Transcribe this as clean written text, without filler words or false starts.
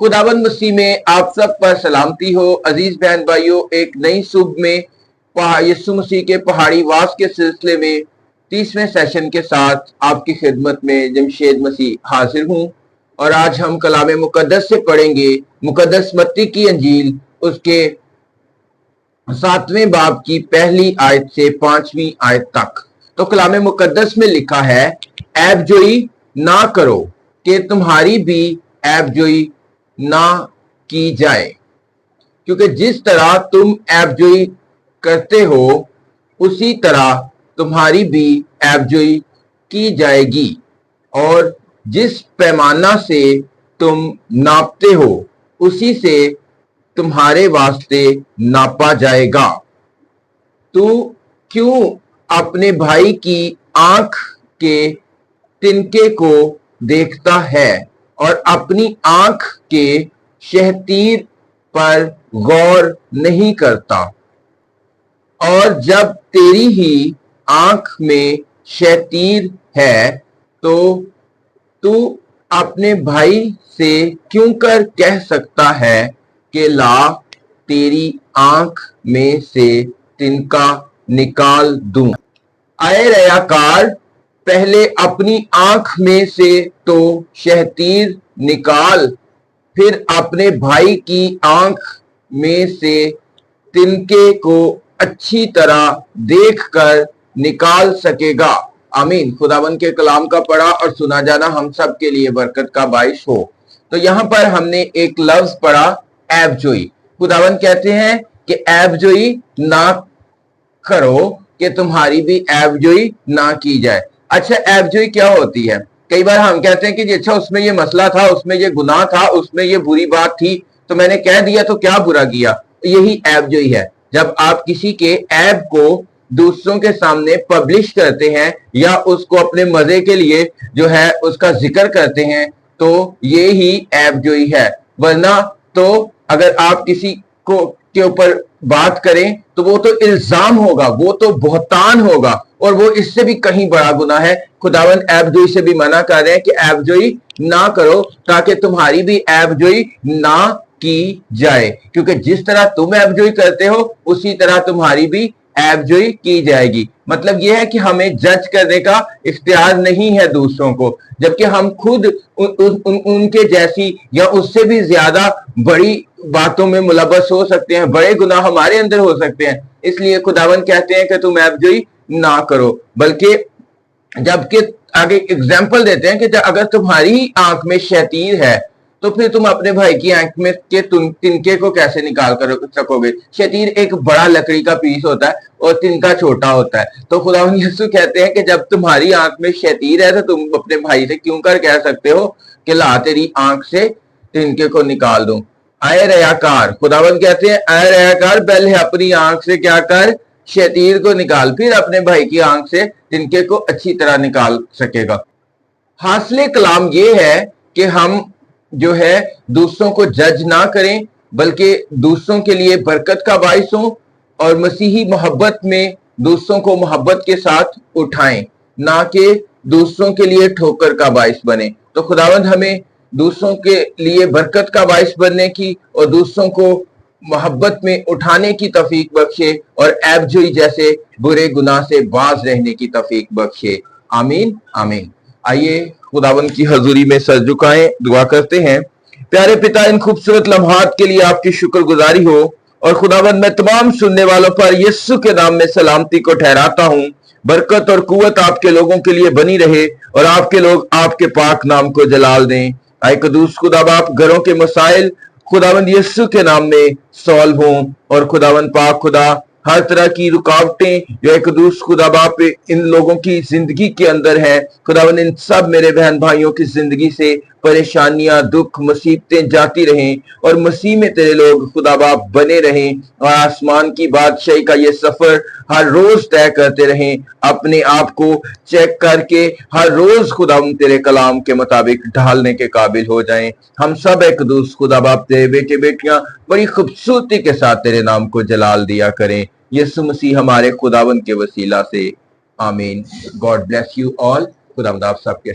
खुदावंद मसीह में आप सब पर सलामती हो। अजीज बहन भाइयों, एक नई सुबह में यीशु मसीह के पहाड़ी वास के सिलसिले में 30वें सेशन के साथ आपकी खिदमत में जमशेद मसीह हाजिर हूं। और आज हम कलाम मुकद्दस से पढ़ेंगे मुकद्दस मत्ती की अंजील, उसके 7वें बाब की पहली आयत से 5वीं आयत तक। तो कलाम मुकद्दस में लिखा है, ऐबजोई ना करो कि तुम्हारी भी ऐबजोई ना की जाए, क्योंकि जिस तरह तुम ऐबजोई करते हो उसी तरह तुम्हारी भी ऐबजोई की जाएगी, और जिस पैमाना से तुम नापते हो उसी से तुम्हारे वास्ते नापा जाएगा। तू क्यों अपने भाई की आंख के तिनके को देखता है और अपनी आंख के शहतीर पर गौर नहीं करता? और जब तेरी ही आंख में शहतीर है तो तू अपने भाई से क्यों कर कह सकता है कि ला तेरी आंख में से तिनका निकाल दूं? आए रयाकार, पहले अपनी आंख में से तो शहतीर निकाल, फिर अपने भाई की आंख में से तिनके को अच्छी तरह देखकर निकाल सकेगा। आमीन। खुदावन के कलाम का पढ़ा और सुना जाना हम सब के लिए बरकत का बाइस हो। तो यहाँ पर हमने एक लफ्ज पढ़ा, ऐबजोई। खुदावन कहते हैं कि ऐबजोई ना करो कि तुम्हारी भी ऐबजोई ना की जाए। अच्छा, ऐबजोई क्या होती है? कई बार हम कहते हैं कि जी अच्छा, उसमें ये मसला था, उसमें ये गुनाह था, उसमें ये बुरी बात थी, तो मैंने कह दिया तो क्या बुरा किया। यही ऐबजोई है। जब आप किसी के ऐब को दूसरों के सामने पब्लिश करते हैं या उसको अपने मजे के लिए जो है उसका जिक्र करते हैं, तो ये ही ऐबजोई है। वरना तो अगर आप किसी को के ऊपर बात करें तो वो तो इल्जाम होगा, वो तो बहतान होगा, और वो इससे भी कहीं बड़ा गुनाह है। खुदावंद ऐबजोई से भी मना कर रहे हैं कि ऐबजोई ना करो ताकि तुम्हारी भी ऐबजोई ना की जाए, क्योंकि जिस तरह तुम ऐबजोई करते हो उसी तरह तुम्हारी भी ऐबजोई की जाएगी। मतलब यह है कि हमें जज करने का इख्तियार नहीं है दूसरों को, जबकि हम खुद उनके जैसी या उससे भी ज्यादा बड़ी बातों में मुलव्वस हो सकते हैं, बड़े गुनाह हमारे अंदर हो सकते हैं। इसलिए खुदावन कहते हैं कि तुम ऐबजोई ना करो, बल्कि जबकि आगे एग्जाम्पल देते हैं कि अगर तुम्हारी आंख में शैतीर है तो फिर तुम अपने भाई की आंख में के तिनके को कैसे निकाल कर सकोगे? शतीर एक बड़ा लकड़ी का पीस होता है और तिनका छोटा होता है। तो खुदावंद यीशु कहते हैं कि जब तुम्हारी आंख में शतीर है तो तुम अपने भाई से क्यों कर कह सकते हो कि ला तेरी आंख से तिनके को निकाल दूं? आए रयाकार, खुदावंद कहते हैं आए रयाकार, पहले अपनी आंख से क्या कर, शतीर को निकाल, फिर अपने भाई की आंख से तिनके को अच्छी तरह निकाल सकेगा। हासिल कलाम ये है कि हम जो है दूसरों को जज ना करें, बल्कि दूसरों के लिए बरकत का बाइस हो और मसीही मोहब्बत में दूसरों को मोहब्बत के साथ उठाएं, ना कि दूसरों के लिए ठोकर का बाइस बने। तो खुदावंद हमें दूसरों के लिए बरकत का बाइस बनने की और दूसरों को मोहब्बत में उठाने की तौफीक बख्शे और ऐबजोई जैसे बुरे गुनाह से बाज रहने की तौफीक बख्शे। आमीन आमीन। आइए खुदावंद की हजूरी में सर झुकाएं, दुआ करते हैं। प्यारे पिता, इन खूबसूरत लम्हात के लिए आपकी शुक्रगुजारी हो, और खुदावंद मैं तमाम सुनने वालों पर यीशु के नाम में सलामती को ठहराता हूं। बरकत और कुव्वत आपके लोगों के लिए बनी रहे और आपके लोग आपके पाक नाम को जलाल दें। आए कदूस खुदा बाप, घरों के मसाइल खुदावंद यीशु के नाम में सॉल्व हों, और खुदावंद पाक खुदा हर तरह की रुकावटें जो एक दूसरे खुदा बाप इन लोगों की जिंदगी के अंदर है, खुदावंद इन सब मेरे बहन भाइयों की जिंदगी से परेशानियां, दुख, मुसीबतें जाती रहें, और मसीह में तेरे लोग खुदा बाप बने रहें, और आसमान की बादशाही का ये सफर हर रोज तय करते रहें, अपने आप को चेक करके हर रोज खुदावंद तेरे कलाम के मुताबिक ढालने के काबिल हो जाएं। हम सब एक दूसरे खुदा बाप तेरे बेटे बेटियां बड़ी खूबसूरती के साथ तेरे नाम को जलाल दिया करें। यीशु मसीह हमारे खुदावंद के वसीला से, आमीन। God bless you all. खुदावंद आप सबके